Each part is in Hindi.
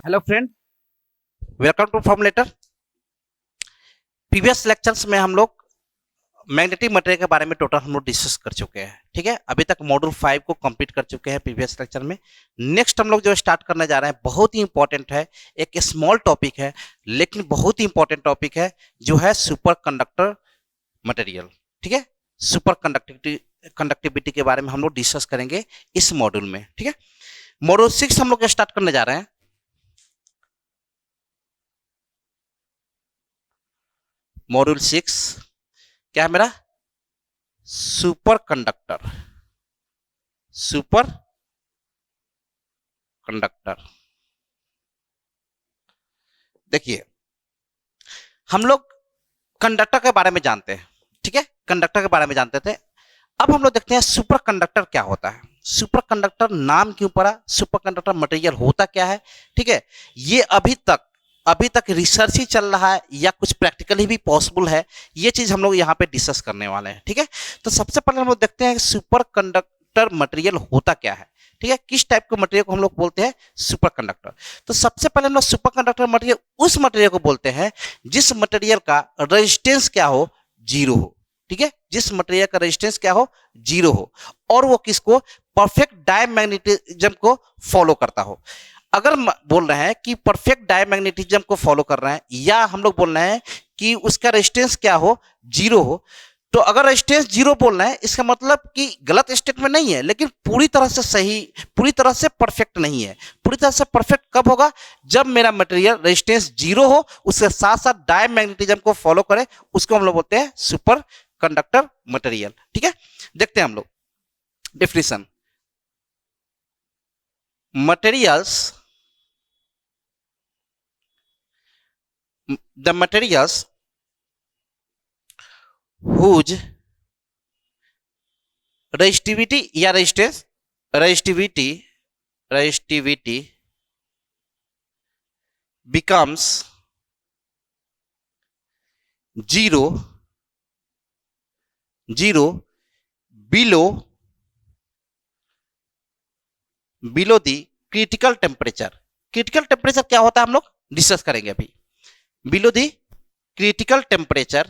Hello friend, welcome to Formulator. Previous lectures में हम लोग मैग्नेटिक मटेरियल के बारे में टोटल हम लोग डिस्कस कर चुके हैं। ठीक है, अभी तक मॉड्यूल 5 को कंप्लीट कर चुके हैं प्रीवियस लेक्चर में। नेक्स्ट हम लोग जो स्टार्ट करने जा रहे हैं बहुत ही इंपॉर्टेंट है, एक स्मॉल टॉपिक है लेकिन बहुत ही इंपॉर्टेंट टॉपिक है, जो है सुपर कंडक्टर मटेरियल। ठीक है, सुपर कंडक्टिविटी के बारे में हम लोग डिस्कस करेंगे इस मॉड्यूल में। ठीक है, मॉड्यूल 6 हम लोग स्टार्ट करने जा रहे हैं। मॉड्यूल 6 क्या है मेरा? Super conductor. Super conductor. देखिए, हम लोग कंडक्टर के बारे में जानते हैं। ठीक है, कंडक्टर के बारे में जानते थे। अब हम लोग देखते हैं सुपर कंडक्टर क्या होता है। सुपर कंडक्टर नाम क्यों पड़ा, सुपर कंडक्टर मटेरियल होता क्या है। ठीक है, ये अभी तक रिसर्च ही चल रहा है या कुछ प्रैक्टिकली भी पॉसिबल है, ये चीज हम लोग यहाँ पे डिस्कस करने वाले हैं। ठीक है, तो सबसे पहले हम लोग देखते हैं सुपर कंडक्टर मटेरियल होता क्या है। ठीक है, किस टाइप के मटेरियल को हम लोग बोलते हैं सुपर कंडक्टर। तो सबसे पहले हम लोग सुपर कंडक्टर मटेरियल उस मटेरियल को बोलते हैं जिस मटेरियल का रेजिस्टेंस क्या हो, जीरो हो। ठीक है, जिस मटेरियल का रेजिस्टेंस क्या हो, जीरो हो, और वो किसको, परफेक्ट डायमैग्नेटिज्म को फॉलो करता हो। अगर बोल रहे हैं कि परफेक्ट डायमैग्नेटिज्म को फॉलो कर रहे हैं, या हम लोग बोल रहे हैं कि उसका रेजिस्टेंस क्या हो, जीरो हो, तो अगर रेजिस्टेंस जीरो बोल रहे हैं इसका मतलब कि गलत स्टेटमेंट नहीं है, लेकिन पूरी तरह से सही, पूरी तरह से परफेक्ट नहीं है। पूरी तरह से परफेक्ट कब होगा, जब मेरा मटेरियल रेजिस्टेंस जीरो हो, उसके साथ साथ डायमैग्नेटिज्म को फॉलो करे, उसको हम लोग बोलते हैं सुपर कंडक्टर मटेरियल। ठीक है, देखते हैं हम लोग definition. materials the materials whose resistivity या resistance resistivity becomes zero below the critical temperature. Critical temperature क्या होता है हम लोग डिस्कस करेंगे अभी। Below the critical temperature,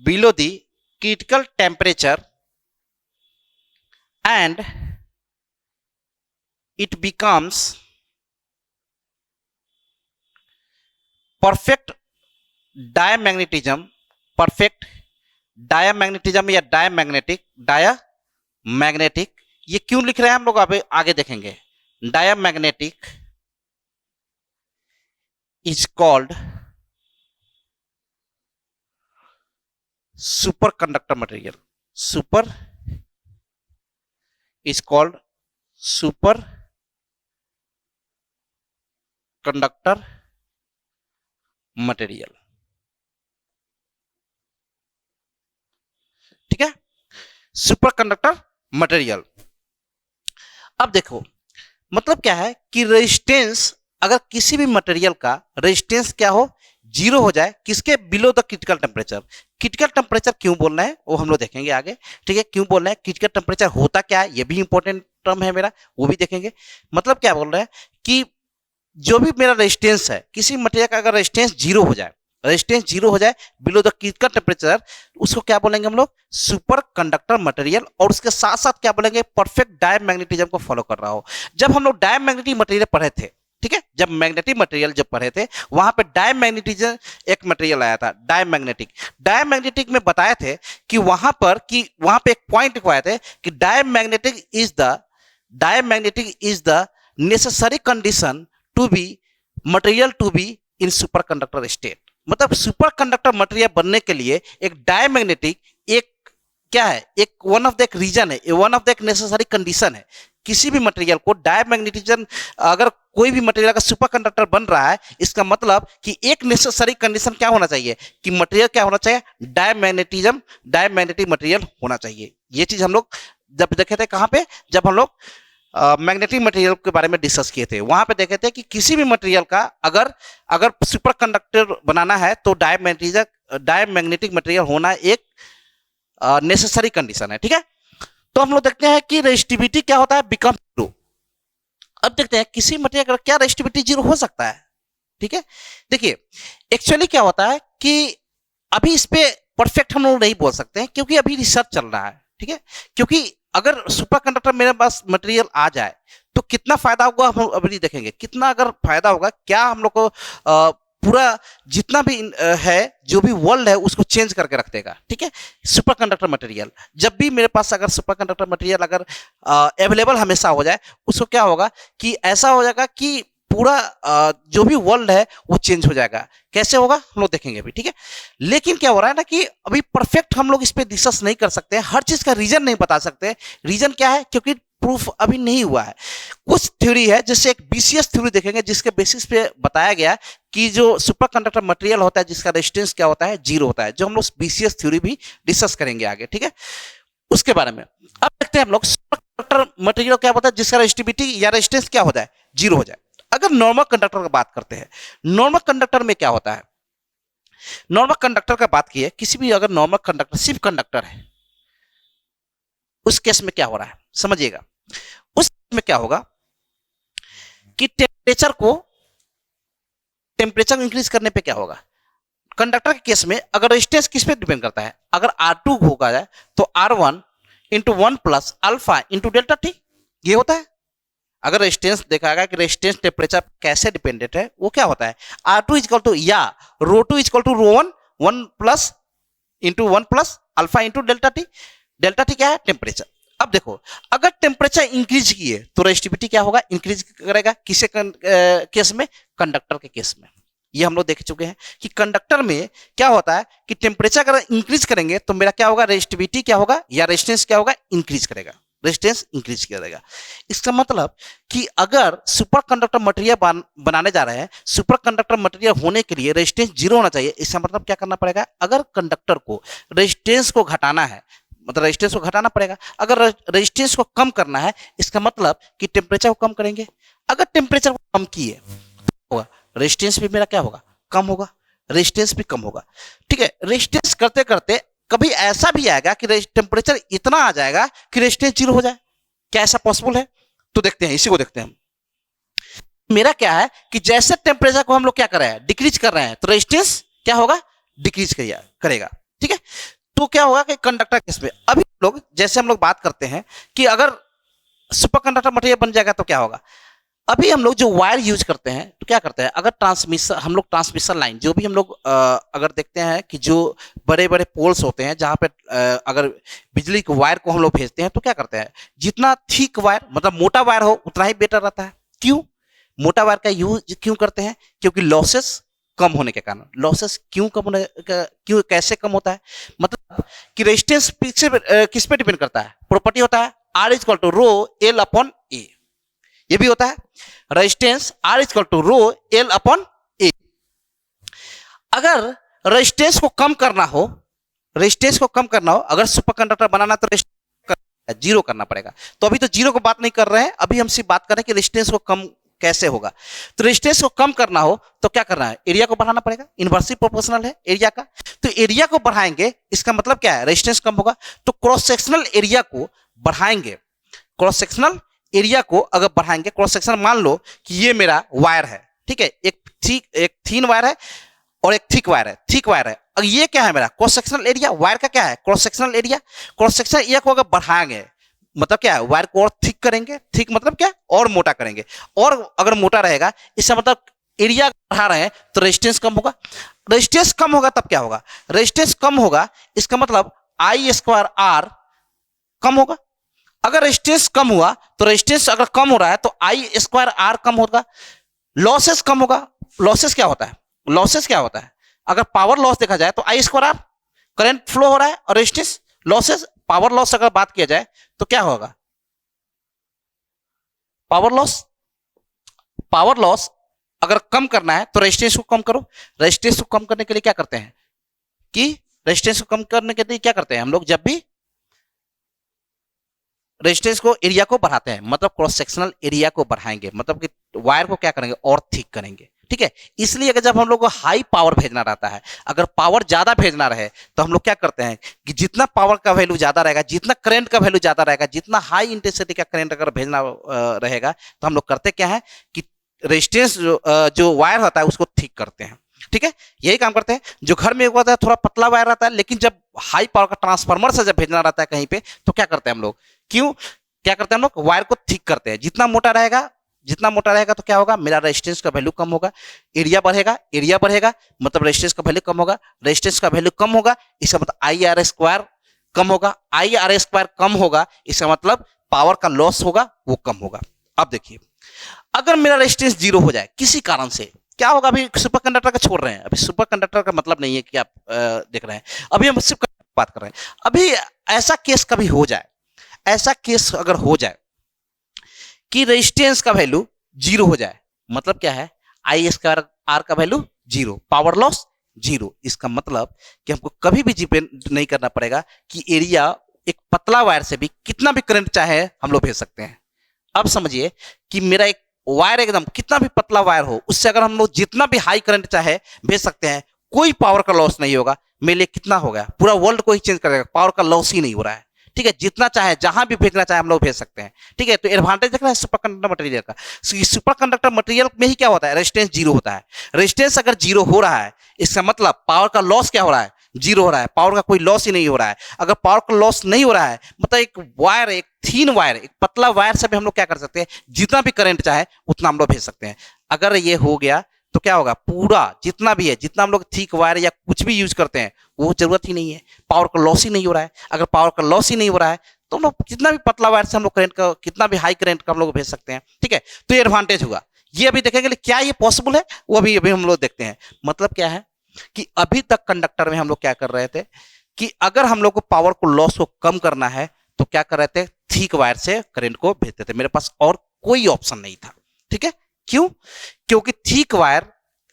below the critical temperature and it becomes perfect diamagnetism. Perfect diamagnetism या डायमैग्नेटिक, ये क्यों लिख रहे हैं हम लोग अभी आगे देखेंगे। Diamagnetic is called super conductor material. Super is called super conductor material. ठीक है, सुपर कंडक्टर मटेरियल। अब देखो मतलब क्या है कि रेजिस्टेंस, अगर किसी भी मटेरियल का रेजिस्टेंस क्या हो, जीरो हो जाए, किसके, below the critical temperature. Critical temperature क्यों बोल रहे हैं वो हम लोग देखेंगे आगे। ठीक है, क्यों बोल रहे हैं, क्रिटिकल टेम्परेचर होता क्या है, ये भी इंपॉर्टेंट टर्म है मेरा, वो भी देखेंगे। मतलब क्या बोल रहे हैं कि जो भी मेरा रेजिस्टेंस है, किसी मटेरियल का अगर रेजिस्टेंस जीरो हो जाए, बिलो द क्रिटिकल टेम्परेचर, उसको क्या बोलेंगे हम लोग, सुपर कंडक्टर मटेरियल। और उसके साथ साथ क्या बोलेंगे, परफेक्ट डायमैग्नेटिज्म को फॉलो कर रहा हो। जब हम लोग डायमैग्नेटिक मटेरियल पढ़े थे, ठीक है, जब मैग्नेटिक मटेरियल जब पढ़े थे, वहां पे डायमैग्नेटिज्म एक मटेरियल आया था, डायमैग्नेटिक में बताए थे कि वहां पे एक पॉइंट को आए थे कि diamagnetic is the necessary condition to be material to be in superconductor state. मतलब सुपर कंडक्टर मटेरियल बनने के लिए एक डायमैग्नेटिक एक क्या है, एक वन ऑफ द एक रीजन है, वन ऑफ द एक नेसेसरी कंडीशन है। किसी भी मटेरियल को डायमैग्नेटिज्म, अगर कोई भी मटेरियल का सुपर कंडक्टर बन रहा है, इसका मतलब कि एक नेसेसरी कंडीशन क्या होना चाहिए कि मटेरियल क्या होना चाहिए, डायमैग्नेटिक मटेरियल होना चाहिए। ये चीज हम लोग जब देखे थे कहां पे, जब हम लोग मैग्नेटिक मटेरियल के बारे में डिस्कस किए थे, वहां पे देखे थे कि किसी भी मटेरियल का अगर सुपर कंडक्टर बनाना है तो डायमैग्नेटिक मटेरियल होना एक नेसेसरी कंडीशन है। ठीक है, तो हम लोग देखते हैं कि रेजिस्टिविटी क्या होता है, बिकम जीरो। अब देखते हैं किसी मटेरियल का क्या रेजिस्टिविटी जीरो हो सकता है। ठीक है, देखिए एक्चुअली क्या होता है कि अभी इस पे परफेक्ट हम लोग नहीं बोल सकते हैं क्योंकि अभी रिसर्च चल रहा है। ठीक है, क्योंकि अगर सुपर कंडक्टर मेरे पास मटेरियल आ जाए तो कितना फायदा होगा हम अभी देखेंगे। कितना अगर फायदा होगा, क्या हम लोग को पूरा जितना भी है, जो भी वर्ल्ड है उसको चेंज करके रख देगा। ठीक है, सुपर कंडक्टर मटेरियल जब भी मेरे पास अगर सुपर कंडक्टर मटेरियल अगर अवेलेबल हमेशा हो जाए, उसको क्या होगा कि ऐसा हो जाएगा कि पूरा जो भी वर्ल्ड है वो चेंज हो जाएगा। कैसे होगा हम लोग देखेंगे अभी। ठीक है, लेकिन क्या हो रहा है ना कि अभी परफेक्ट हम लोग इस पे डिस्कस नहीं कर सकते, हर चीज का रीजन नहीं बता सकते। रीजन क्या है, क्योंकि प्रूफ अभी नहीं हुआ है। कुछ थ्योरी है, जैसे एक बीसीएस थ्योरी देखेंगे जिसके बेसिस पे बताया गया कि जो सुपर कंडक्टर मटेरियल होता है जिसका रेजिस्टेंस क्या होता है, जीरो होता है, जो हम लोग बीसीएस थ्योरी भी डिस्कस करेंगे आगे। ठीक है, उसके बारे में अब देखते हैं हम लोग सुपर कंडक्टर मटेरियल क्या होता है जिसका रेजिस्टिविटी या रेजिस्टेंस क्या होता है, जीरो हो जाए। अगर नॉर्मल कंडक्टर की बात करते हैं, नॉर्मल कंडक्टर में क्या होता है, नॉर्मल कंडक्टर का बात की है, किसी भी अगर नॉर्मल कंडक्टर सिर्फ कंडक्टर है, उस केस में क्या हो रहा है समझिएगा। उस केस में क्या होगा कि टेम्परेचर इंक्रीज करने पे क्या होगा, कंडक्टर के केस में अगर रेजिस्टेंस किस पे डिपेंड करता है, अगर R2 होगा जाए तो R1 into 1 plus alpha into delta T, ये होता है। अगर रेजिस्टेंस देखा गया कि रेजिस्टेंस टेम्परेचर कैसे डिपेंडेंट है, वो क्या होता है, R2 इक्वल टू या rho equal to rho 1 plus into 1 plus alpha into delta T. Delta T क्या है, टेम्परेचर। अब देखो, अगर टेम्परेचर इंक्रीज किए तो रेजिस्टिविटी क्या होगा, इंक्रीज करेगा। किसे केस में, कंडक्टर के केस में। ये हम लोग देख चुके हैं कि कंडक्टर में क्या होता है कि टेम्परेचर अगर इंक्रीज करेंगे तो मेरा क्या होगा, रेजिस्टिविटी क्या होगा या रेजिस्टेंस क्या होगा, इंक्रीज करेगा, रेजिस्टेंस इंक्रीज करेगा। इसका मतलब कि अगर सुपर कंडक्टर मटेरियल बनाने जा रहे हैं, सुपर कंडक्टर मटेरियल होने के लिए रेजिस्टेंस जीरो होना चाहिए। इसका मतलब क्या करना पड़ेगा, अगर कंडक्टर को रेजिस्टेंस को घटाना है, मतलब रेजिस्टेंस को घटाना पड़ेगा। अगर रेजिस्टेंस को कम करना है, इसका मतलब कि टेम्परेचर को कम करेंगे। अगर टेम्परेचर को कम किए तो होगा रेजिस्टेंस भी मेरा क्या होगा, कम होगा, रेजिस्टेंस भी कम होगा। ठीक है, रेजिस्टेंस करते करते कभी ऐसा भी आएगा कि टेम्परेचर इतना आ जाएगा कि रेजिस्टेंस जीरो हो जाए। क्या ऐसा पॉसिबल है? तो देखते हैं, इसी को देखते हैं हम। मेरा क्या है कि जैसे टेम्परेचर को हम लोग क्या कर रहे हैं, डिक्रीज कर रहे हैं, तो रेजिस्टेंस क्या होगा, डिक्रीज करेगा। ठीक है, तो क्या होगा कि कंडक्टर केस में अभी लोग जैसे हम लोग बात करते हैं कि अगर सुपर कंडक्टर मटेरियल बन जाएगा तो क्या होगा। अभी हम लोग जो वायर यूज करते हैं तो क्या करते हैं, अगर ट्रांसमिशन हम लोग ट्रांसमिशन लाइन जो भी हम लोग अगर देखते हैं कि जो बड़े बड़े पोल्स होते हैं जहां पे अगर बिजली के वायर को हम लोग भेजते हैं तो क्या करते हैं, जितना थिक वायर मतलब मोटा वायर हो उतना ही बेटर रहता है। क्यों मोटा वायर का यूज क्यों करते हैं, क्योंकि लॉसेस कम होने के कारण। लॉसेस क्यों कम होने क्यों कैसे कम होता है, मतलब कि रेजिस्टेंस किस पे डिपेंड करता है, प्रॉपर्टी होता है R equal to rho L upon A. ये भी होता है resistance R equal to rho L upon A. अगर रेजिस्टेंस को कम करना हो, अगर सुपर कंडक्टर बनाना तो जीरो करना पड़ेगा। तो अभी तो जीरो को बात नहीं कर रहे हैं, अभी हम सिर्फ बात कर रहे हैं कि रेजिस्टेंस को कम कैसे होगा। तो रेजिस्टेंस को कम करना हो तो क्या करना है, एरिया को बढ़ाना पड़ेगा। इनवर्सली प्रोपोर्शनल है एरिया का, तो एरिया को बढ़ाएंगे, इसका मतलब क्या है, रेजिस्टेंस कम होगा। तो क्रॉस सेक्शनल एरिया को बढ़ाएंगे, क्रॉस सेक्शनल एरिया को अगर बढ़ाएंगे, क्रॉस सेक्शन मान लो कि ये मेरा वायर है, ठीक है, एक थीन वायर है और एक थिक वायर है, थिक वायर है। अब ये क्या है मेरा क्रॉस सेक्शनल एरिया, वायर का क्या है cross sectional area. Cross sectional area को अगर बढ़ाएंगे मतलब क्या है, वायर को और थिक करेंगे, थिक मतलब क्या, और मोटा करेंगे, और अगर मोटा रहेगा इसका मतलब एरिया बढ़ा रहे हैं तो रेजिस्टेंस कम होगा। रेजिस्टेंस कम होगा तब क्या होगा, रेजिस्टेंस कम होगा इसका मतलब आई स्क्वायर आर कम होगा। अगर रेजिस्टेंस कम हुआ तो रेजिस्टेंस अगर कम हो रहा है तो आई स्क्वायर आर कम होगा, लॉसेस कम होगा। लॉसेस क्या होता है, लॉसेस क्या होता है, अगर पावर लॉस देखा जाए तो आई स्क्वायर आर, करंट फ्लो हो रहा है, और रेजिस्टेंस लॉसेस, पावर लॉस अगर बात किया जाए तो क्या होगा, पावर लॉस अगर कम करना है तो रेजिस्टेंस को कम करो। रेजिस्टेंस को कम करने के लिए क्या करते हैं कि रेजिस्टेंस को कम करने के लिए क्या करते हैं हम लोग, जब भी रेजिस्टेंस को एरिया को बढ़ाते हैं मतलब क्रॉस सेक्शनल एरिया को बढ़ाएंगे, मतलब कि वायर को क्या करेंगे और थिक करेंगे। ठीक है। इसलिए अगर जब हम लोग को हाई पावर भेजना रहता है, अगर पावर ज्यादा भेजना रहे तो हम लोग क्या करते हैं कि जितना पावर का वैल्यू ज्यादा रहेगा, जितना करंट का वैल्यू ज्यादा रहेगा, जितना हाई इंटेंसिटी का करंट अगर भेजना रहेगा, तो हम लोग करते क्या है कि रेजिस्टेंस जो वायर होता है उसको थिक करते हैं। ठीक है, यही काम करते हैं। जो घर में होता है थोड़ा पतला वायर रहता है, लेकिन जब हाई पावर का ट्रांसफार्मर से जब भेजना रहता है कहीं पे, तो क्या करते हैं हम लोग, क्या करते हैं हम लोग, वायर को थिक करते हैं। जितना मोटा रहेगा तो क्या होगा, मेरा रेजिस्टेंस का वैल्यू कम होगा, एरिया बढ़ेगा मतलब रेजिस्टेंस का वैल्यू कम होगा, रेजिस्टेंस का वैल्यू कम होगा, इसका मतलब आई आर स्क्वायर कम होगा, आई आर स्क्वायर कम होगा, इसका मतलब पावर का लॉस होगा वो कम होगा। अब देखिए, अगर मेरा रेजिस्टेंस जीरो हो जाए किसी कारण से, क्या होगा, अभी सुपर कंडक्टर का छोड़ रहे हैं, अभी सुपर कंडक्टर का मतलब नहीं है कि आप देख रहे हैं, अभी हम सिर्फ बात कर रहे हैं। अभी ऐसा केस कभी हो जाए, ऐसा केस अगर हो जाए कि रेजिस्टेंस का वैल्यू जीरो हो जाए, मतलब क्या है, आई स्क्वायर आर का value zero, power loss zero. इसका मतलब कि हमको कभी भी डिपेंड नहीं करना पड़ेगा कि एरिया, एक पतला वायर से भी कितना भी करंट चाहे हम लोग भेज सकते हैं। अब समझिए कि मेरा एक वायर एकदम कितना भी पतला वायर हो, उससे अगर हम लोग जितना भी हाई करंट चाहे भेज सकते हैं, कोई पावर का लॉस नहीं होगा। मेरे लिए कितना हो गया, पूरा वर्ल्ड को ही चेंज कर देगा, पावर का लॉस ही नहीं हो रहा है। ठीक है, जितना चाहे जहां भी भेजना चाहे हम लोग भेज सकते हैं। ठीक है, तो एडवांटेज देख रहे हैं सुपर कंडक्टर मटेरियल का। सुपर कंडक्टर मटेरियल में ही क्या होता है, रेजिस्टेंस जीरो होता है। रेजिस्टेंस अगर जीरो हो रहा है, इसका मतलब पावर का लॉस क्या हो रहा है, जीरो हो रहा है, पावर का कोई लॉस ही नहीं हो रहा है। अगर पावर का लॉस नहीं हो रहा है, मतलब एक वायर, एक थीन वायर, एक पतला वायर से भी हम लोग क्या कर सकते हैं, जितना भी करंट चाहे उतना हम लोग भेज सकते हैं। अगर ये हो गया तो क्या होगा, पूरा जितना भी है, जितना हम लोग थिक वायर या कुछ भी यूज करते हैं वो जरूरत ही नहीं है, पावर का लॉस ही नहीं हो रहा है। अगर पावर का लॉस ही नहीं हो रहा है तो हम लोग जितना भी पतला वायर से हम लोग करंट का, कितना भी हाई करंट का हम लोग भेज सकते हैं। ठीक है, तो ये एडवांटेज हुआ। ये अभी देखेंगे क्या ये पॉसिबल है, वो अभी अभी हम लोग देखते हैं। मतलब क्या है कि अभी तक कंडक्टर में हम लोग क्या कर रहे थे कि अगर हम लोग को पावर को लॉस को कम करना है तो क्या कर रहे थे, थिक वायर से करंट को भेजते थे। मेरे पास और कोई ऑप्शन नहीं था। ठीक है, क्यों, क्योंकि थिक वायर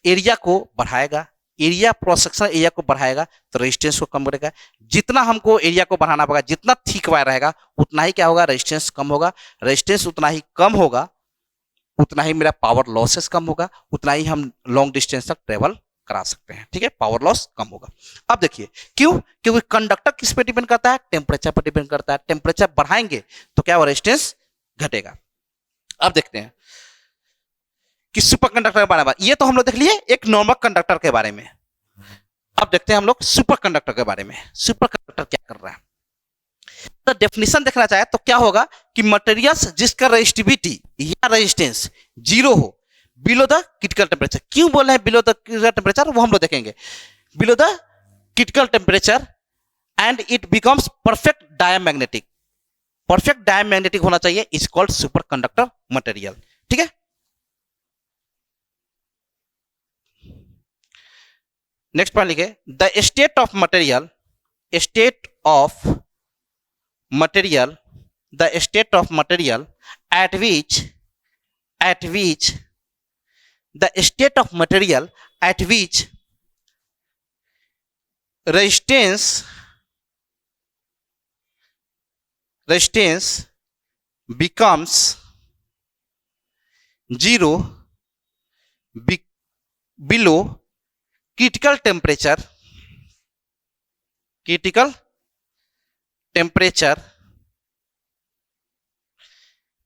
एरिया को बढ़ाएगा, एरिया क्रॉस सेक्शन एरिया को बढ़ाएगा तो रेजिस्टेंस को कम करेगा। जितना हमको एरिया को बढ़ाना पड़ेगा, जितना थिक वायर रहेगा उतना ही क्या होगा, रेजिस्टेंस कम होगा। रेजिस्टेंस उतना ही कम होगा, उतना ही मेरा पावर लॉसेस कम होगा, उतना ही हम लॉन्ग डिस्टेंस तक ट्रेवल करा सकते हैं। ठीक है, पावर लॉस कम होगा। अब देखिए क्यों, क्योंकि कंडक्टर किस पे डिपेंड करता है, टेम्परेचर पर डिपेंड करता है। टेम्परेचर बढ़ाएंगे तो क्या होगा, रेजिस्टेंस घटेगा। अब देखते हैं कि सुपर कंडक्टर के बारे में, ये तो हम लोग देख लिए एक नॉर्मल कंडक्टर के बारे में। अब देखते हैं हम लोग सुपर कंडक्टर के बारे में। सुपर कंडक्टर क्या कर रहा है, तो डेफिनेशन देखना चाहे तो क्या होगा कि मटेरियल्स जिसका रेजिस्टिविटी या रेजिस्टेंस जीरो हो बिलो द क्रिटिकल टेम्परेचर। क्यों बोल रहे हैं बिलो द क्रिटिकल टेम्परेचर, वो हम लोग देखेंगे। Below the critical temperature and it becomes perfect diamagnetic. Perfect diamagnetic होना चाहिए, is called super conductor material. ठीक है, नेक्स्ट पॉइंट लिखे, the state of material, state of material, the state of material at which the state of material at which resistance becomes zero below critical temperature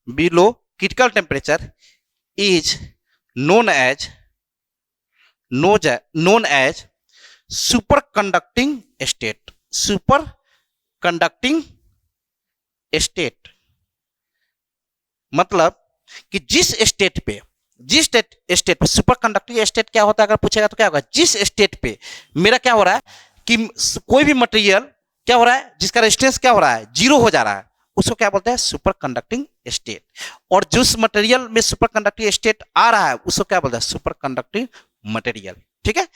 below critical temperature is known as superconducting state। superconducting state मतलब कि जिस स्टेट पे सुपर कंडक्टिंग स्टेट क्या होता है, अगर पूछेगा तो क्या होगा, जिस स्टेट पे मेरा क्या हो रहा है कि कोई भी मटेरियल क्या हो रहा है जिसका रेजिस्टेंस क्या हो रहा है, जीरो हो जा रहा है, उसको क्या बोलते हैं, सुपर कंडक्टिंग स्टेट। और जिस मटेरियल में सुपर कंडक्टिंग स्टेट आ रहा है उसको क्या बोलते हैं, सुपर कंडक्टिंग मटेरियल। ठीक है,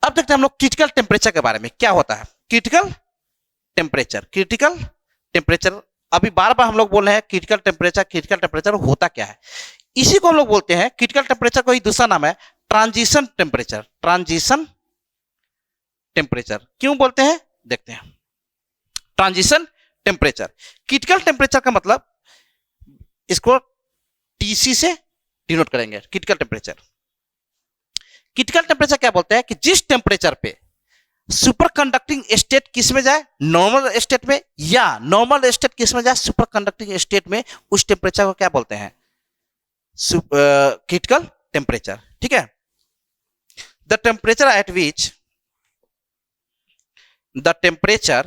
अब देखते हैं हम लोग क्रिटिकल टेम्परेचर के बारे में। क्या होता है क्रिटिकल टेम्परेचर, अभी बार बार हम लोग बोल रहे हैं क्रिटिकल टेम्परेचर होता क्या है। इसी को हम लोग बोलते हैं, क्रिटिकल टेम्परेचर को ही दूसरा नाम है ट्रांजिशन टेम्परेचर। क्यों बोलते हैं, देखते हैं। ट्रांजिशन टेम्परेचर, क्रिटिकल टेम्परेचर का मतलब, इसको टीसी से डिनोट करेंगे, क्रिटिकल टेम्परेचर। क्रिटिकल टेम्परेचर क्या बोलते हैं कि जिस टेम्परेचर पे सुपर कंडक्टिंग स्टेट किस में जाए, नॉर्मल स्टेट में, या नॉर्मल स्टेट किस में जाए, सुपर कंडक्टिंग स्टेट में, उस टेम्परेचर को क्या बोलते हैं, क्रिटिकल टेम्परेचर। ठीक है, the temperature at which the temperature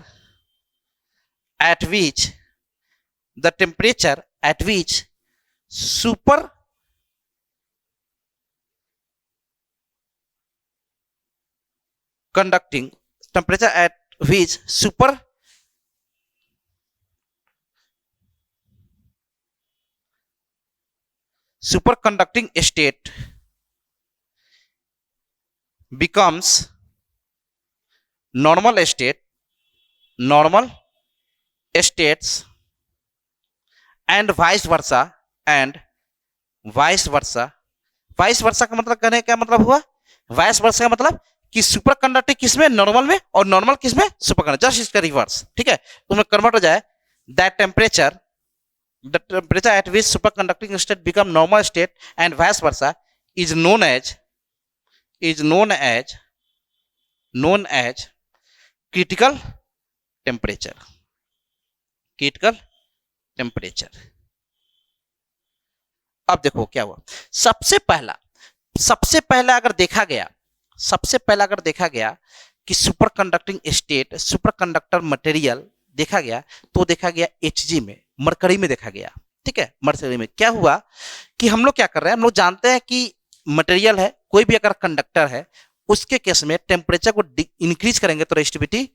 at which super conducting temperature at which superconducting state becomes normal states and vice versa vice versa का मतलब कहने का मतलब हुआ, vice versa का मतलब कि सुपर कंडक्टिंग किस में, नॉर्मल में, और नॉर्मल किस में, सुपर कंडक्टिंग, जस्ट इसका रिवर्स। ठीक है, उसमें कन्वर्ट हो जाए, that temperature the temperature at which superconducting state become normal state and vice versa is known as critical temperature। अब देखो क्या हुआ, सबसे पहला अगर देखा गया कि super conducting state, super conductor material देखा गया, तो देखा गया Hg में, मरकरी में देखा गया। ठीक है, मरकरी में क्या हुआ कि हम लोग क्या कर रहे हैं, हम लोग जानते हैं कि मटेरियल है, कोई भी अगर कंडक्टर है, उसके केस में टेम्परेचर को इंक्रीज करेंगे तो रेजिस्टिविटी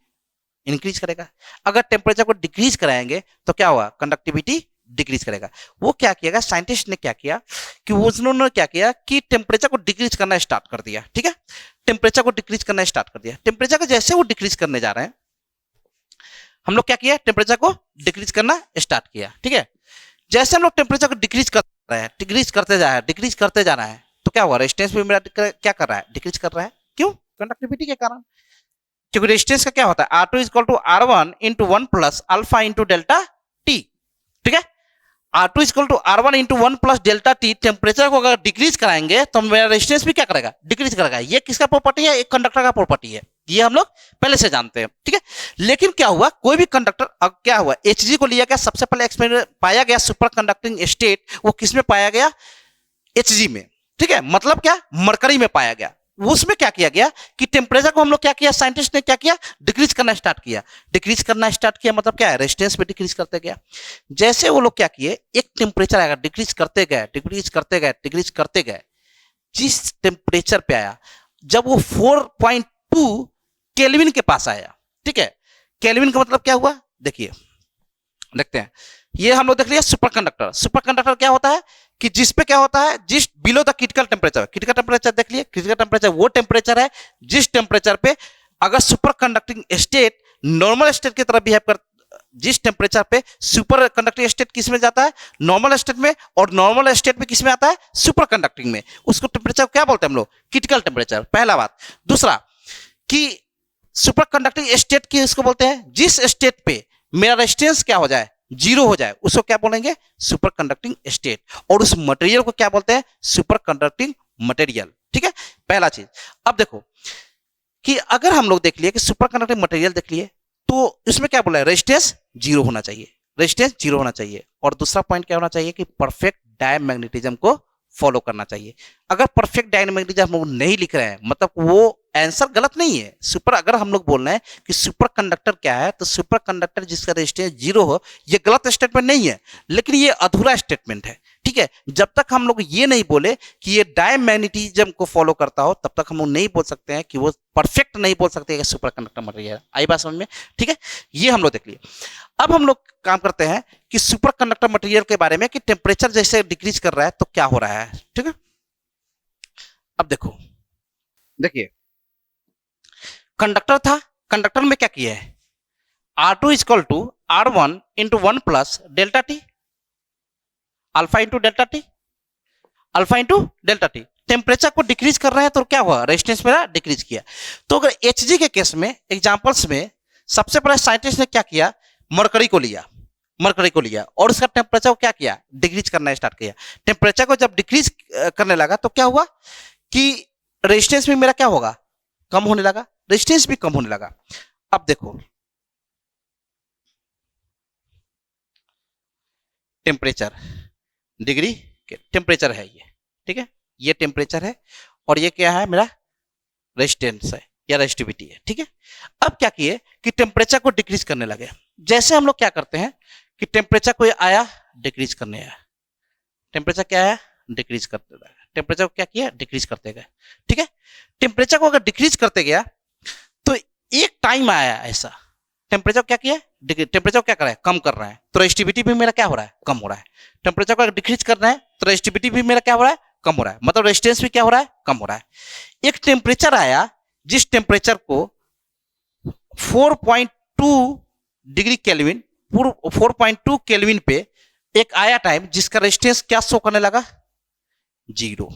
इंक्रीज करेगा, अगर टेम्परेचर को डिक्रीज कराएंगे तो क्या हुआ, कंडक्टिविटी डिक्रीज करेगा। वो क्या किया, साइंटिस्ट ने क्या किया कि उन्होंने क्या किया कि टेम्परेचर को डिक्रीज करना स्टार्ट कर दिया। ठीक है, टेम्परेचर को डिक्रीज करना स्टार्ट कर दिया। टेम्परेचर को जैसे वो डिक्रीज करने जा रहे हैं, हम लोग क्या किया, टेम्परेचर को डिक्रीज करना स्टार्ट किया। ठीक है, जैसे हम लोग टेम्परेचर को डिक्रीज कर रहे हैं, डिक्रीज करते जा रहा है, तो क्या हुआ, रेजिस्टेंस भी मेरा क्या कर रहा है, डिक्रीज कर रहा है। क्यों, कंडक्टिविटी के कारण, क्योंकि रेजिस्टेंस का क्या होता है, R2 is equal to R1 into 1 plus alpha into delta T. ठीक है, R2 is equal to R1 into 1 plus delta T. Temperature को अगर डिक्रीज कराएंगे तो मेरा रेजिस्टेंस भी क्या करेगा, डिक्रीज करेगा। ये किसका प्रॉपर्टी है, एक कंडक्टर का प्रॉपर्टी है, ये हम लोग पहले से जानते हैं। ठीक है, लेकिन क्या हुआ, कोई भी कंडक्टर, अब क्या हुआ, Hg को लिया गया, सबसे पहले एक्सपेरिमेंट पाया गया सुपर कंडक्टिंग स्टेट, वो किस में पाया गया, Hg में। ठीक है, मतलब क्या, मरकरी में पाया गया। उसमें क्या किया गया कि टेम्परेचर को हम लोग क्या किया, साइंटिस्ट ने क्या किया, डिक्रीज करना स्टार्ट किया। मतलब क्या है, रेजिस्टेंस भी डिक्रीज करते गया। जैसे वो लोग क्या किए, एक टेम्परेचर आएगा, डिक्रीज करते गए, जिस टेम्परेचर पे आया, जब वो 4.2 केल्विन के पास आया। ठीक है, केल्विन का मतलब क्या हुआ, देखिए, देखते हैं, ये हम लोग देख लिया सुपर कंडक्टर क्या होता है कि जिस पे क्या होता है, जिस बिलो द क्रिटिकल टेम्परेचर देख लिए, क्रिटिकल टेम्परेचर वो टेम्परेचर है जिस टेम्परेचर पे अगर super conducting state normal state की तरह बिहेव कर, जिस टेम्परेचर पे सुपर कंडक्टिंग स्टेट किस में जाता है, नॉर्मल स्टेट में, और नॉर्मल स्टेट में किस में आता है, सुपर कंडक्टिंग में, उसको टेम्परेचर क्या बोलते हैं हम लोग, क्रिटिकल टेम्परेचर। पहला बात। दूसरा कि सुपर कंडक्टिंग स्टेट की इसको बोलते हैं जिस स्टेट पे मेरा रेजिस्टेंस क्या हो जाए, जीरो हो जाए, उसको क्या बोलेंगे, सुपर कंडक्टिंग स्टेट। और उस मटेरियल को क्या बोलते हैं, सुपर कंडक्टिंग मटेरियल। ठीक है, पहला चीज। अब देखो कि अगर हम लोग देख लिए कि सुपर कंडक्टिंग मटेरियल देख लिए, तो इसमें क्या बोला है, रेजिस्टेंस जीरो होना चाहिए, और दूसरा पॉइंट क्या होना चाहिए कि परफेक्ट डायमैग्नेटिज्म को फॉलो करना चाहिए। अगर परफेक्ट डायमैग्नेटिज्म हम लोग नहीं लिख रहे हैं, मतलब वो आंसर गलत नहीं है। सुपर, अगर हम लोग बोल रहे हैं कि सुपर कंडक्टर क्या है, तो सुपर कंडक्टर जिसका रेजिस्टेंस जीरो हो, ये गलत स्टेटमेंट नहीं है, लेकिन ये अधूरा स्टेटमेंट है। ठीक है, जब तक हम लोग ये नहीं बोले कि ये डायमैग्नेटिज्म को फॉलो करता हो, तब तक हम लोग नहीं बोल सकते हैं कि वो परफेक्ट, नहीं बोल सकते कि सुपर कंडक्टर मटेरियल। आई बात समझ में? ठीक है, ये हम लोग देख लिए। अब हम लोग काम करते हैं कि सुपर कंडक्टर मटेरियल के बारे में, कि टेम्परेचर जैसे डिक्रीज कर रहा है तो क्या हो रहा है। ठीक है, अब देखो, देखिए, कंडक्टर था, कंडक्टर में क्या किया है, R2 is equal to R1 into 1 plus delta T, alpha into delta T. Temperature को डिक्रीज कर रहे हैं तो क्या हुआ, रेजिस्टेंस मेरा डिक्रीज किया। तो अगर Hg के केस में, एग्जांपल्स में, सबसे पहले साइंटिस्ट ने क्या किया, मरकरी को लिया, और उसका टेम्परेचर को क्या किया, डिक्रीज करना स्टार्ट किया। टेम्परेचर को जब डिक्रीज करने लगा तो क्या हुआ कि रेजिस्टेंस भी मेरा क्या होगा, कम होने लगा, रेजिस्टेंस भी कम होने लगा। अब देखो टेम्परेचर, डिग्री टेम्परेचर है ये, ठीक है, ये टेम्परेचर है और ये क्या है मेरा रेजिस्टेंस है या रेजिस्टिविटी है, ठीक है। अब क्या किए कि टेम्परेचर को डिक्रीज करने लगे। जैसे हम लोग क्या करते हैं कि टेम्परेचर को आया डिक्रीज करने आया, टेम्परेचर क्या है डिक्रीज करते गए, टेम्परेचर को क्या किया डिक्रीज करते गए, ठीक है। टेम्परेचर को अगर डिक्रीज करते गया तो एक टाइम आया ऐसा, टेम्परेचर क्या किया, टेम्परेचर क्या कर रहा है कम कर रहा है, तो रेजिस्टिविटी भी मेरा क्या हो रहा है कम हो रहा है। टेम्परेचर को अगर डिक्रीज कर रहा है तो रेजिस्टिविटी भी मेरा क्या हो रहा है कम हो रहा है, मतलब रेजिस्टेंस भी क्या हो रहा है कम हो रहा है। एक टेम्परेचर आया जिस टेम्परेचर को 4.2 डिग्री केल्विन 4.2 केल्विन पे एक आया टाइम जिसका रेजिस्टेंस क्या शो करने लगा, जीरो,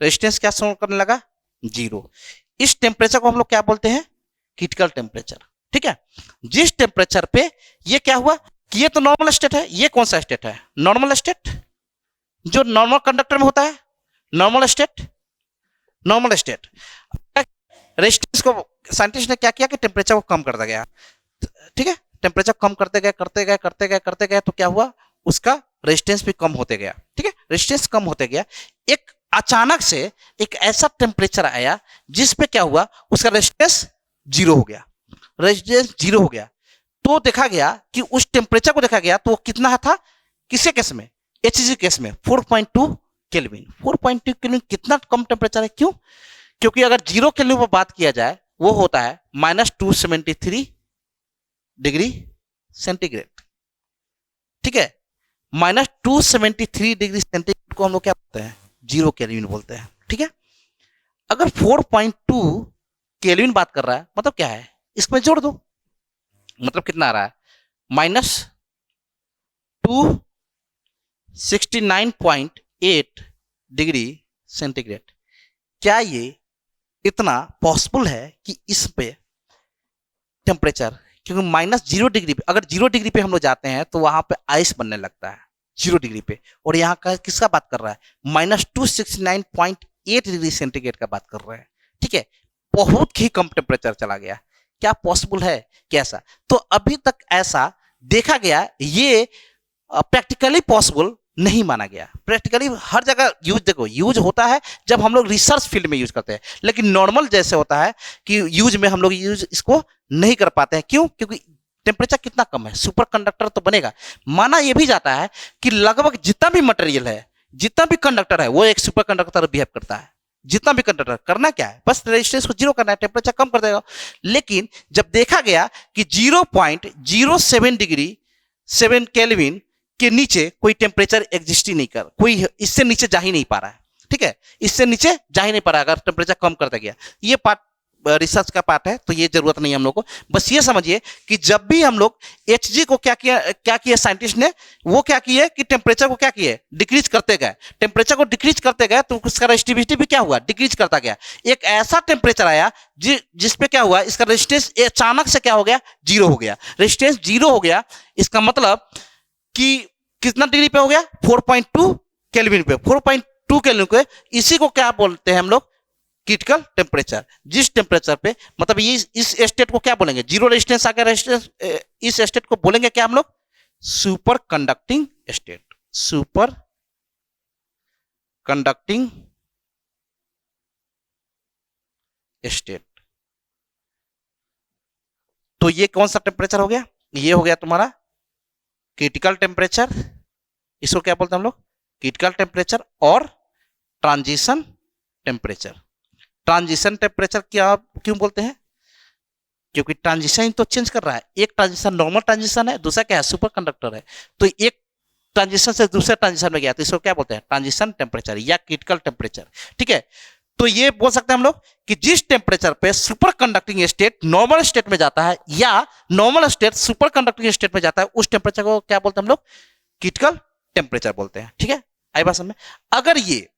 रेजिस्टेंस क्या शो करने लगा जीरो। इस टेम्परेचर को हम लोग क्या बोलते हैं क्रिटिकल टेम्परेचर, ठीक है। जिस टेम्परेचर पे ये क्या हुआ कि ये तो नॉर्मल स्टेट है, ये कौन सा स्टेट है नॉर्मल स्टेट, जो नॉर्मल कंडक्टर में होता है normal state, normal state. Resistance को साइंटिस्ट ने क्या किया कि टेम्परेचर को कम कर दिया गया, ठीक है, टेम्परेचर कम करते गए करते गए करते गए करते गए तो क्या हुआ उसका रेजिस्टेंस भी कम होते गया, ठीक है, रेजिस्टेंस कम होते गया। एक अचानक से एक ऐसा टेम्परेचर आया जिस पे क्या हुआ उसका रेजिस्टेंस जीरो हो गया, रेजिस्टेंस जीरो हो गया। तो देखा गया कि उस टेम्परेचर को देखा गया तो वो कितना था किसके केस में एचजी केस में 4.2 केल्विन। 4.2 केल्विन कितना कम टेम्परेचर है, क्यों, क्योंकि अगर जीरो केल्विन पर बात किया जाए वो होता है -273 डिग्री सेंटीग्रेड, ठीक है, -273 डिग्री सेंटीग्रेड को हम लोग क्या बोलते हैं जीरो केल्विन बोलते हैं, ठीक है। अगर 4.2 केल्विन बात कर रहा है मतलब क्या है इसमें जोड़ दो, मतलब कितना आ रहा है -269.8 डिग्री सेंटीग्रेड। क्या ये इतना पॉसिबल है कि इस पे टेम्परेचर, क्योंकि -0 डिग्री पे अगर 0 डिग्री पे हम लोग जाते हैं तो वहां पे आइस बनने लगता है 0 डिग्री पे, और यहाँ का किसका बात कर रहा है -269.8 डिग्री सेंटीग्रेड का बात कर रहे हैं, ठीक है, बहुत ही कम टेम्परेचर चला गया। क्या पॉसिबल है कैसा, तो अभी तक ऐसा देखा गया ये प्रैक्टिकली पॉसिबल नहीं माना गया। प्रैक्टिकली हर जगह यूज देखो यूज होता है जब हम लोग रिसर्च फील्ड में यूज करते हैं, लेकिन नॉर्मल जैसे होता है कि यूज में हम लोग यूज इसको नहीं कर पाते हैं, क्यों, क्योंकि टेम्परेचर कितना कम है, सुपर कंडक्टर तो बनेगा। माना यह भी जाता है कि लगभग जितना भी मटेरियल है जितना भी कंडक्टर है वो एक सुपर कंडक्टर बिहेव करता है, जितना भी कंडक्टर करना क्या है बस रेजिस्टेंस को जीरो करना है, टेम्परेचर कम कर देगा। लेकिन जब देखा गया कि 0.07 डिग्री 7 केल्विन के नीचे कोई टेम्परेचर एग्जिस्ट ही नहीं कर, कोई इससे नीचे जा ही नहीं पा रहा है, ठीक है, इससे नीचे जा ही नहीं पा रहा अगर टेम्परेचर कम करता गया। ये पार्ट रिसर्च का पार्ट है तो ये जरूरत नहीं है हम लोग को, बस ये समझिए कि जब भी हम लोग एचजी को क्या किया साइंटिस्ट ने, वो क्या किए कि टेम्परेचर को क्या किए डिक्रीज करते गए, टेम्परेचर को डिक्रीज करते गए तो उसका रेजिस्टिविटी भी क्या हुआ डिक्रीज करता गया। एक ऐसा टेम्परेचर आया जिसपे क्या हुआ इसका रेजिस्टेंस अचानक से क्या हो गया जीरो हो गया, रेजिस्टेंस जीरो हो गया। इसका मतलब कि कितना डिग्री पे हो गया 4.2 केल्विन पे, 4.2 केल्विन पे, इसी को क्या बोलते हैं हम लोग क्रिटिकल टेम्परेचर। जिस टेम्परेचर पे मतलब ये इस स्टेट को क्या बोलेंगे जीरो रेजिस्टेंस आ गया, रेजिस्टेंस इस स्टेट को बोलेंगे क्या हम लोग super conducting state, super conducting state. तो ये कौन सा टेम्परेचर हो गया, ये हो गया तुम्हारा क्रिटिकल टेम्परेचर, इसको क्या बोलते हैं हम लोग क्रिटिकल टेम्परेचर और ट्रांजिशन टेम्परेचर। ट्रांजिशन टेम्परेचर क्या क्यों बोलते हैं, क्योंकि ट्रांजिशन तो चेंज कर रहा है, एक ट्रांजिशन नॉर्मल ट्रांजिशन है, दूसरा क्या है सुपर कंडक्टर है, तो एक ट्रांजिशन से दूसरे ट्रांजिशन में गया तो इसको क्या बोलते हैं ट्रांजिशन टेम्परेचर या क्रिटिकल टेम्परेचर, ठीक है। तो ये बोल सकते हैं हम लोग कि जिस टेम्परेचर पे super conducting state normal state में जाता है या normal state super conducting state में जाता है उस टेम्परेचर को क्या बोलते हैं हम लोग क्रिटिकल टेम्परेचर बोलते हैं, ठीक है। आई बात समझ में, अगर ये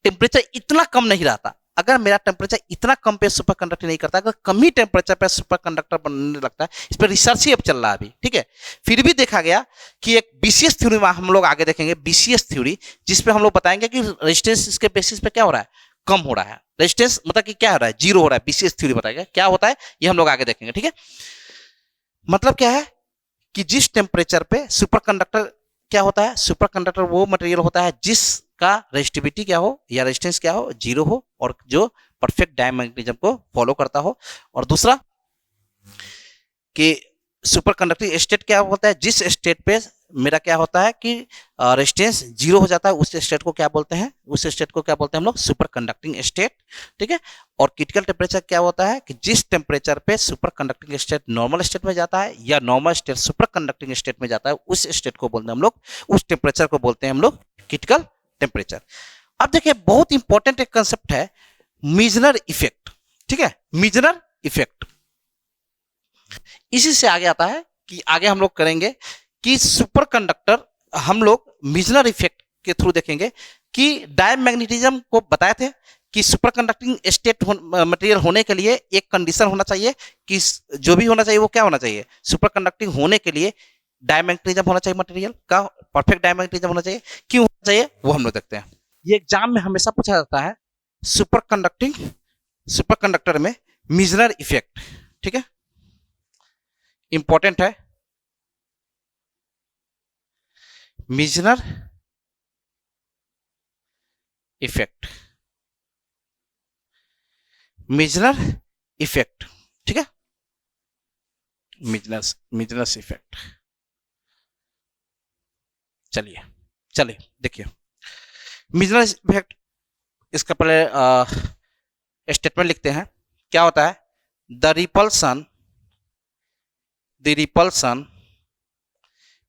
टेम्परेचर इतना कम नहीं रहता, अगर मेरा टेम्परेचर इतना कम पे सुपर कंडक्टिंग नहीं करता, अगर कम ही टेम्परेचर पे सुपर कंडक्टर बनने लगता है, इस पर रिसर्च ही अब चल रहा है अभी, ठीक है। फिर भी देखा गया कि एक बीसीएस थ्योरी में हम लोग आगे देखेंगे, बीसीएस थ्योरी, जिसपे हम लोग बताएंगे कि रेजिस्टेंस इसके बेसिस पे क्या हो रहा है, कम हो रहा है। रेजिस्टेंस मतलब कि क्या हो रहा है, जीरो हो रहा है। बीसीएस थ्योरी बताएगा क्या होता है, ये हम लोग आगे देखेंगे, ठीक है। मतलब क्या है कि जिस टेम्परेचर पे सुपर कंडक्टर क्या होता है, सुपर कंडक्टर वो मटेरियल होता है जिसका रेजिस्टिविटी क्या हो या रेजिस्टेंस क्या हो, जीरो हो, और जो परफेक्ट डायमैग्नेटिज्म को फॉलो करता हो। और दूसरा कि सुपर कंडक्टिंग स्टेट क्या होता है, जिस स्टेट पे मेरा क्या होता है कि रेजिस्टेंस जीरो हो जाता है, उस स्टेट को क्या बोलते हैं, उस स्टेट को क्या बोलते हैं हम लोग, सुपर कंडक्टिंग स्टेट, ठीक है। और क्रिटिकल टेम्परेचर क्या होता है कि जिस टेम्परेचर पे super conducting state normal state में जाता है या normal state super conducting state में जाता है, उस स्टेट को बोलते हैं हम लोग, उस टेम्परेचर को बोलते हैं हम लोग क्रिटिकल टेम्परेचर। अब देखिए बहुत इंपॉर्टेंट एक कंसेप्ट है मीजनर इफेक्ट, ठीक है, मीजनर इफेक्ट। इसी से आगे आता है कि आगे हम लोग करेंगे कि सुपर कंडक्टर हम लोग मीजनर इफेक्ट के थ्रू देखेंगे कि डायमैग्नेटिज्म को बताए थे कि सुपर कंडक्टिंग स्टेट मटेरियल होने के लिए एक कंडीशन होना चाहिए कि जो भी होना चाहिए वो क्या होना चाहिए, सुपर कंडक्टिंग होने के लिए डायमैग्नेटिज्म होना चाहिए, मटेरियल का परफेक्ट डायमैग्नेटिज्म होना चाहिए। क्यों होना चाहिए वो हम लोग देखते हैं। ये एग्जाम में हमेशा पूछा जाता है सुपर कंडक्टर में मीजनर इफेक्ट, ठीक है, इंपॉर्टेंट है मीजनर इफेक्ट, मीजनर इफेक्ट, ठीक है, मीजनस इफेक्ट। चलिए देखिए मीजनर इफेक्ट, इसका पहले स्टेटमेंट लिखते हैं। क्या होता है, द रिपल्सन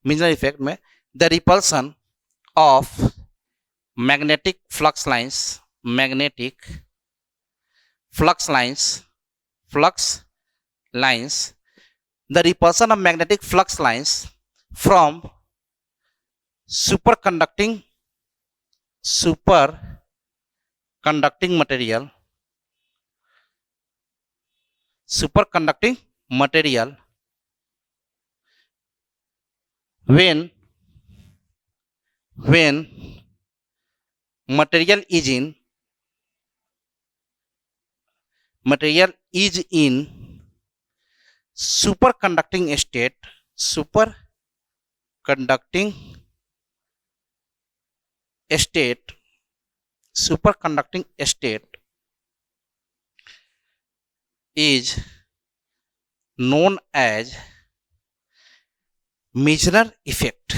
मीजनर इफेक्ट में the repulsion of magnetic flux lines the repulsion of magnetic flux lines from superconducting material when material is in superconducting state is known as Meissner effect।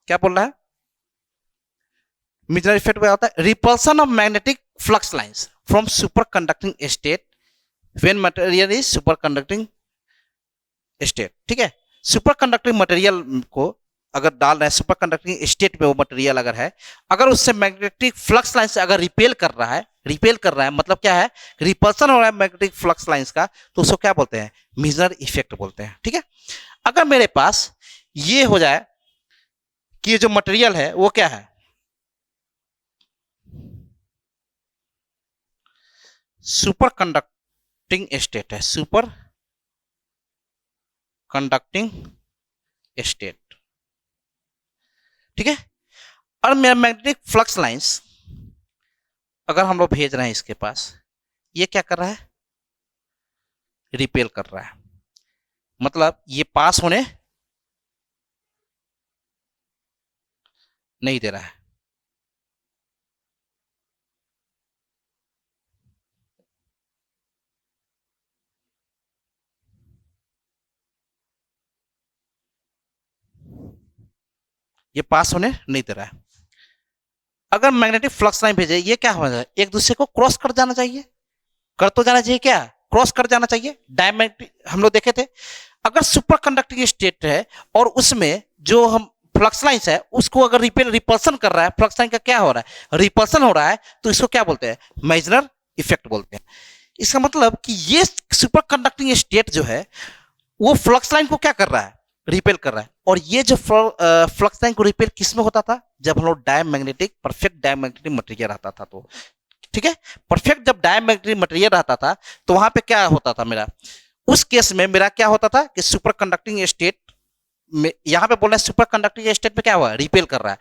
क्या बोल रहा है, मीजनर इफेक्ट क्या होता है, repulsion of magnetic flux lines from super conducting state when material is super conducting state, ठीक है। सुपर कंडक्टिंग मटेरियल को अगर डाल रहे हैं, सुपर कंडक्टिंग स्टेट में वो मटेरियल अगर है, अगर उससे मैग्नेटिक फ्लक्स लाइन से अगर रिपेल कर रहा है मतलब क्या है, रिपल्सन हो रहा है मैग्नेटिक फ्लक्स लाइंस का, तो उसको क्या बोलते हैं, मीजनर इफेक्ट बोलते हैं, ठीक है। अगर मेरे पास ये हो जाए कि ये जो मटेरियल है वो क्या है, सुपर कंडक्टिंग स्टेट है, सुपर कंडक्टिंग स्टेट, ठीक है। और मैग्नेटिक फ्लक्स लाइंस अगर हम लोग भेज रहे हैं इसके पास, ये क्या कर रहा है, रिपेल कर रहा है, मतलब ये पास होने नहीं दे रहा है। ये पास होने नहीं दे रहा है। अगर मैग्नेटिक फ्लक्स लाइन भेजे, ये क्या हो जाए, एक दूसरे को क्रॉस कर जाना चाहिए, कर तो जाना चाहिए, क्या क्रॉस कर जाना चाहिए। डायमैग्नेटिक हम लोग देखे थे, अगर सुपर कंडक्टिंग स्टेट है और उसमें जो हम फ्लक्स लाइंस है उसको अगर रिपल्सन कर रहा है, फ्लक्स लाइन का क्या हो रहा है, रिपल्सन हो रहा है, तो इसको क्या बोलते हैं, मेजनर इफेक्ट बोलते हैं। इसका मतलब कि ये सुपर कंडक्टिंग स्टेट जो है वो फ्लक्स लाइन को क्या कर रहा है, रिपेल कर रहा है। और ये जो फ्लक्स लाइन को रिपेल किस में होता था, जब हम लोग डायमैग्नेटिक परफेक्ट डायमैग्नेटिक मटेरियल रहता था तो, ठीक है। परफेक्ट जब डायमैग्नेटिक मटेरियल रहता था तो वहां पे क्या होता था मेरा, उस केस में मेरा क्या होता था कि सुपर कंडक्टिंग स्टेट में, यहां पे बोल रहे हैं सुपर कंडक्टिंग स्टेट में क्या हुआ, रिपेल कर रहा है।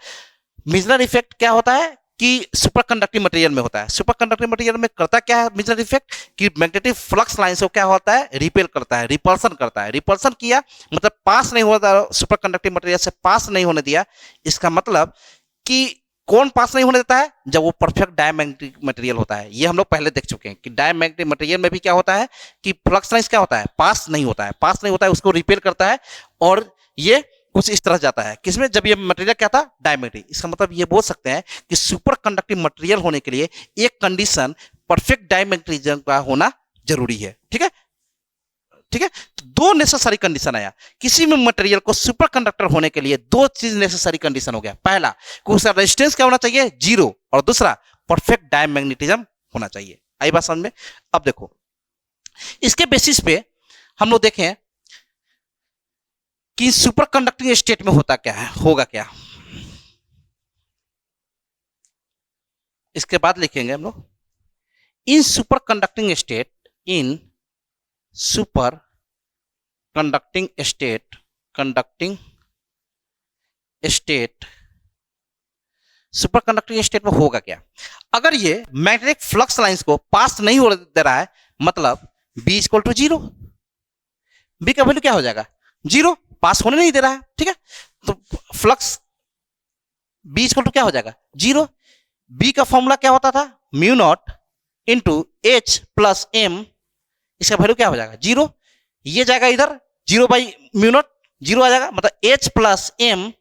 मिजनर इफेक्ट क्या होता है कि सुपर कंडक्टिव मटेरियल में होता है। सुपर कंडक्टिव मटेरियल में करता क्या है मिजनर इफेक्ट, कि मैग्नेटिक फ्लक्स लाइन से क्या होता है, रिपेल करता है, रिपल्सन करता है। रिपल्सन किया मतलब पास नहीं होता, सुपर कंडक्टिव मटेरियल से पास नहीं होने दिया। इसका मतलब कि कौन पास नहीं होने देता है, जब वो परफेक्ट डायमैग्नेटिक मटेरियल होता है। ये हम लोग पहले देख चुके हैं कि डायमैग्नेटिक मटेरियल में भी क्या होता है कि फ्लक्स लाइंस क्या होता है, पास नहीं होता है, पास नहीं होता है, उसको रिपेल करता है और ये कुछ इस तरह जाता है। किसमें, जब ये मटेरियल क्या था, डायमैग्नेटिक। इसका मतलब ये बोल सकते हैं कि सुपर कंडक्टिव मटेरियल होने के लिए एक कंडीशन परफेक्ट डायमैग्नेटिज्म का होना जरूरी है। ठीक है, ठीक है। तो दो नेसेसरी कंडीशन आया किसी भी मटेरियल को सुपर कंडक्टर होने के लिए। दो चीज नेसेसरी कंडीशन हो गया, पहला कि उसका रेजिस्टेंस क्या होना चाहिए, जीरो, और दूसरा परफेक्ट डायमैग्नेटिज्म होना चाहिए। आई बात समझ में। अब देखो इसके बेसिस पे हम लोग देखें कि सुपर कंडक्टिंग स्टेट में होता क्या है, होगा क्या। इसके बाद लिखेंगे हम लोग in super conducting state, in super conducting state, conducting state, super conducting state में होगा क्या। अगर ये मैग्नेटिक फ्लक्स लाइंस को पास नहीं हो दे रहा है, मतलब B equal to zero, B का वैल्यू क्या हो जाएगा, जीरो, पास होने नहीं दे रहा है। ठीक है, तो फ्लक्स बी इक्वल टू क्या हो जाएगा, जीरो। बी का फॉर्मूला क्या होता था, mu naught into H plus M, इसका वैल्यू क्या हो जाएगा, जीरो। ये जाएगा इधर, zero by mu naught, zero आ जाएगा, मतलब H plus M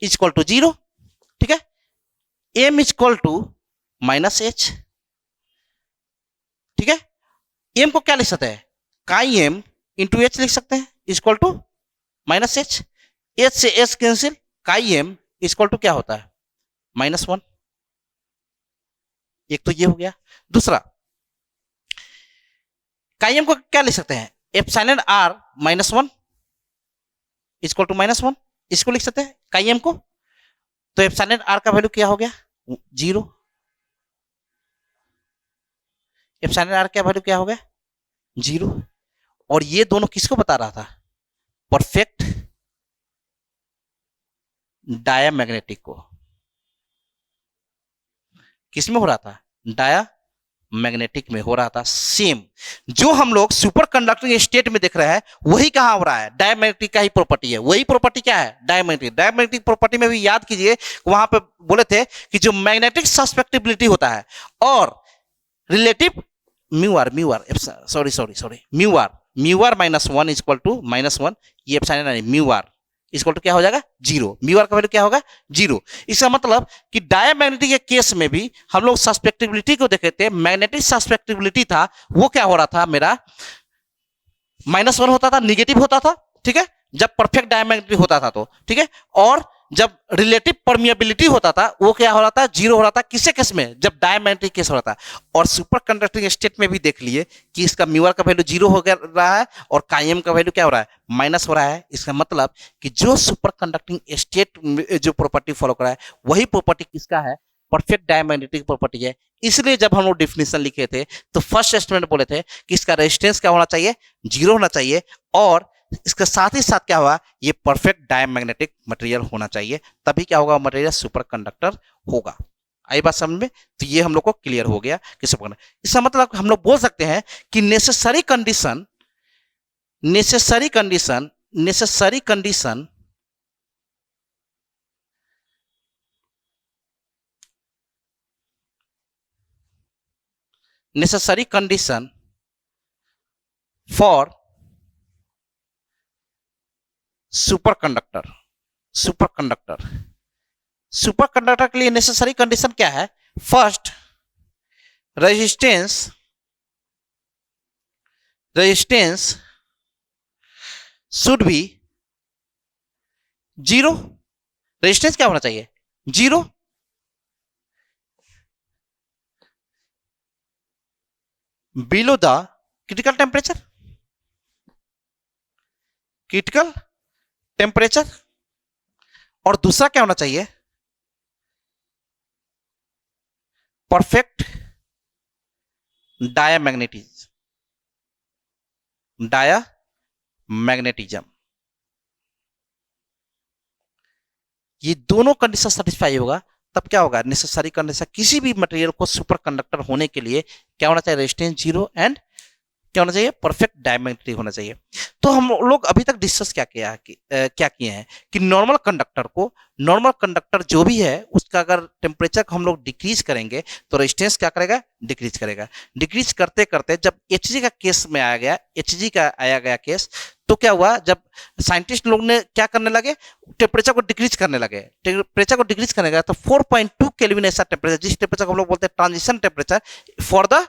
equal to zero. ठीक है, M equal to minus H. ठीक है, एम को क्या लिख सकते हैं, काई एम इंटू एच लिख सकते हैं, equal to minus H. H से H cancel, chi M equal to क्या होता है, माइनस वन। एक तो ये हो गया। दूसरा, काई एम को क्या लिख सकते हैं, epsilon R minus one equal to minus one, इसको लिख सकते हैं काई एम को। तो एप्सिलॉन आर का वैल्यू क्या हो गया, जीरो। एप्सिलॉन आर का वैल्यू क्या हो गया, जीरो। और ये दोनों किसको बता रहा था, परफेक्ट डायमैग्नेटिक को। किसमें हो रहा था, डाया मैग्नेटिक में हो रहा था। सेम जो हम लोग सुपर कंडक्टिंग स्टेट में देख रहे हैं वही कहां हो रहा है, डायमैग्नेटिक का ही प्रॉपर्टी है। वही प्रॉपर्टी क्या है, डायमैग्नेटिक। डायमैग्नेटिक प्रॉपर्टी में भी याद कीजिए, वहां पे बोले थे कि जो मैग्नेटिक सस्पेक्टिबिलिटी होता है और relative mu R mu R minus one equal to minus one, ये epsilon mu R equal to क्या हो जाएगा, जीरो। म्यू आर का वैल्यू क्या होगा, जीरो। इसका मतलब कि डायमैग्नेटिक के केस में भी हम लोग सस्पेक्टिबिलिटी को देखे थे, मैग्नेटिक सस्पेक्टिबिलिटी था वो क्या हो रहा था मेरा, माइनस वन होता था, निगेटिव होता था। ठीक है, जब परफेक्ट डायमैग्नेटिक होता था तो, ठीक है। और जब रिलेटिव परमिएबिलिटी होता था वो क्या हो रहा था, जीरो हो रहा था। किसके केस में, जब डायमैग्नेटिक केस हो रहा था। और सुपर कंडक्टिंग स्टेट में भी देख लिए कि इसका म्यू आर का वैल्यू जीरो हो रहा है और काईएम का वैल्यू क्या हो रहा है, माइनस हो रहा है। इसका मतलब कि जो सुपर कंडक्टिंग स्टेट जो प्रॉपर्टी फॉलो कर रहा है वही प्रॉपर्टी किसका है, परफेक्ट डायमैग्नेटिक प्रॉपर्टी है। इसलिए जब हम लोग डिफिनेशन लिखे थे तो फर्स्ट स्टेटमेंट बोले थे कि इसका रेजिस्टेंस क्या होना चाहिए, जीरो होना चाहिए, और इसके साथ ही साथ क्या हुआ, ये परफेक्ट डायमैग्नेटिक मटेरियल होना चाहिए, तभी क्या होगा, मटेरियल सुपर कंडक्टर होगा। आई बात समझ में। तो ये हम लोग को क्लियर हो गया कि सुपर। इसका मतलब हम लोग बोल सकते हैं कि necessary condition for super conductor के लिए नेसेसरी कंडीशन क्या है, first resistance should be zero. Resistance क्या होना चाहिए, zero. Below the critical temperature, और दूसरा क्या होना चाहिए, परफेक्ट डायामैग्नेटिज्म। ये दोनों कंडीशन सेटिस्फाई होगा तब क्या होगा, नेसेसरी कंडीशन किसी भी मटेरियल को सुपर कंडक्टर होने के लिए क्या होना चाहिए, रेजिस्टेंस जीरो एंड क्या होना चाहिए, परफेक्ट डायमेंट्री होना चाहिए। तो हम लोग अभी तक डिस्कस क्या किया है क्या किए हैं कि नॉर्मल कंडक्टर जो भी है उसका अगर टेम्परेचर को हम लोग डिक्रीज करेंगे तो रेजिस्टेंस क्या करेगा, डिक्रीज करेगा। डिक्रीज करते करते जब Hg का केस में आया गया केस, तो क्या हुआ, जब साइंटिस्ट लोग ने क्या करने लगे, टेम्परेचर को डिक्रीज करने लगे। टेम्परेचर को डिक्रीज करने लगा तो 4.2 केल्विन ऐसा टेम्परेचर, जिस टेम्परेचर को हम लोग बोलते हैं transition temperature for the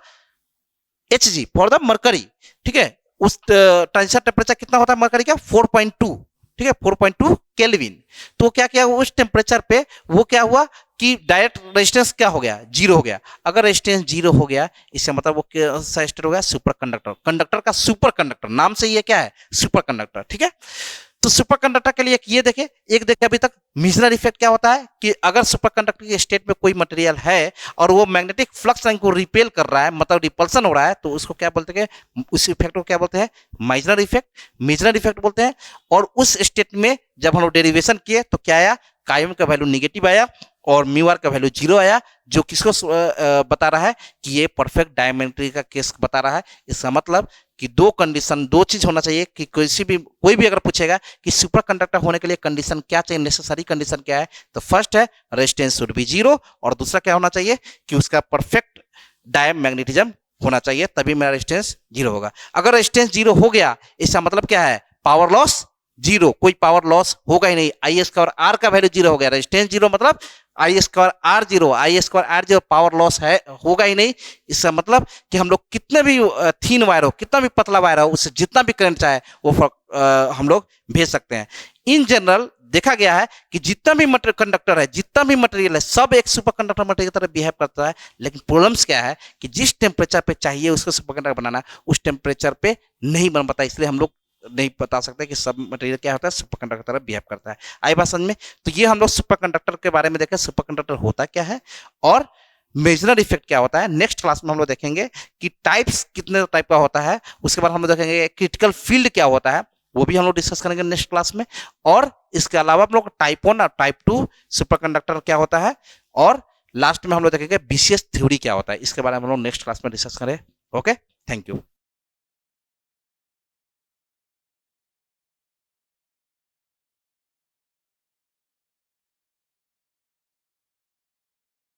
Hg for the mercury, ठीक है, उस ट्रांजिशन टेम्परेचर कितना होता है मरकरी का, 4.2, ठीक है, 4.2 केल्विन। तो क्या किया उस टेम्परेचर पे, वो क्या हुआ कि डायरेक्ट रेजिस्टेंस क्या हो गया, जीरो हो गया। अगर रेजिस्टेंस जीरो हो गया इससे मतलब वो कैसा स्टेट हो गया, सुपर कंडक्टर। कंडक्टर का सुपर कंडक्टर, नाम से ये क्या है, सुपर कंडक्टर, ठीक है। तो सुपर कंडक्टर के लिए ये देखे, एक देखे अभी तक मीजनर इफेक्ट क्या होता है कि अगर सुपर कंडक्टर के स्टेट में कोई मटेरियल है और वो मैग्नेटिक फ्लक्स लाइन को रिपेल कर रहा है, मतलब रिपल्सन हो रहा है, तो उसको क्या बोलते हैं, उस इफेक्ट को क्या बोलते हैं, माइजनर इफेक्ट बोलते हैं। और उस स्टेट में जब हम लोग डेरिवेशन किए तो क्या आया, कायम का वैल्यू निगेटिव आया और म्यू आर का वैल्यू जीरो आया, जो किसको बता रहा है कि ये परफेक्ट डायमेंट्री का केस बता रहा है। इसका मतलब कि दो चीज होना चाहिए कि कोई भी अगर पूछेगा कि सुपर कंडक्टर होने के लिए कंडीशन क्या चाहिए, नेसेसरी कंडीशन क्या है, तो फर्स्ट है रेजिस्टेंस शुड बी जीरो, और दूसरा क्या होना चाहिए कि उसका परफेक्ट डायमैग्नेटिज्म होना चाहिए, तभी मेरा रेजिस्टेंस जीरो होगा। अगर रेजिस्टेंस जीरो हो गया इसका मतलब क्या है, पावर लॉस जीरो, कोई पावर लॉस होगा ही नहीं। आई स्क्वायर आर का वैल्यू जीरो हो गया, रेजिस्टेंस जीरो मतलब I square R zero, power loss है होगा ही नहीं। इसका मतलब कि हम लोग कितने भी थीन वायर हो, कितना भी पतला वायर हो, उससे जितना भी करंट चाहे वो हम लोग भेज सकते हैं। इन जनरल देखा गया है कि जितना भी कंडक्टर है, जितना भी मटेरियल है, सब एक सुपर कंडक्टर मटेरियल की तरह बिहेव करता है। लेकिन प्रॉब्लम्स क्या है कि जिस टेम्परेचर पे चाहिए उसको सुपर कंडक्टर बनाना, उस टेम्परेचर पे नहीं बन पाता, इसलिए हम लोग नहीं बता सकते कि सब मटेरियल क्या होता है, सुपर कंडक्टर की तरह बिहेव करता है। आई बात समझ में? तो ये हम लोग सुपर कंडक्टर के बारे में देखें, सुपर कंडक्टर होता क्या है और मेजनर इफेक्ट क्या होता है। नेक्स्ट क्लास में हम लोग देखेंगे कि टाइप्स कितने टाइप का होता है, उसके बाद हम लोग देखेंगे क्रिटिकल फील्ड क्या होता है, वो भी हम लोग डिस्कस करेंगे नेक्स्ट क्लास में। और इसके अलावा हम लोग टाइप 1 और टाइप 2 सुपर कंडक्टर क्या होता है, और लास्ट में हम लोग देखेंगे बीसीएस थ्योरी क्या होता है। इसके बारे में हम लोग नेक्स्ट क्लास में डिस्कस करें। Okay, thank you.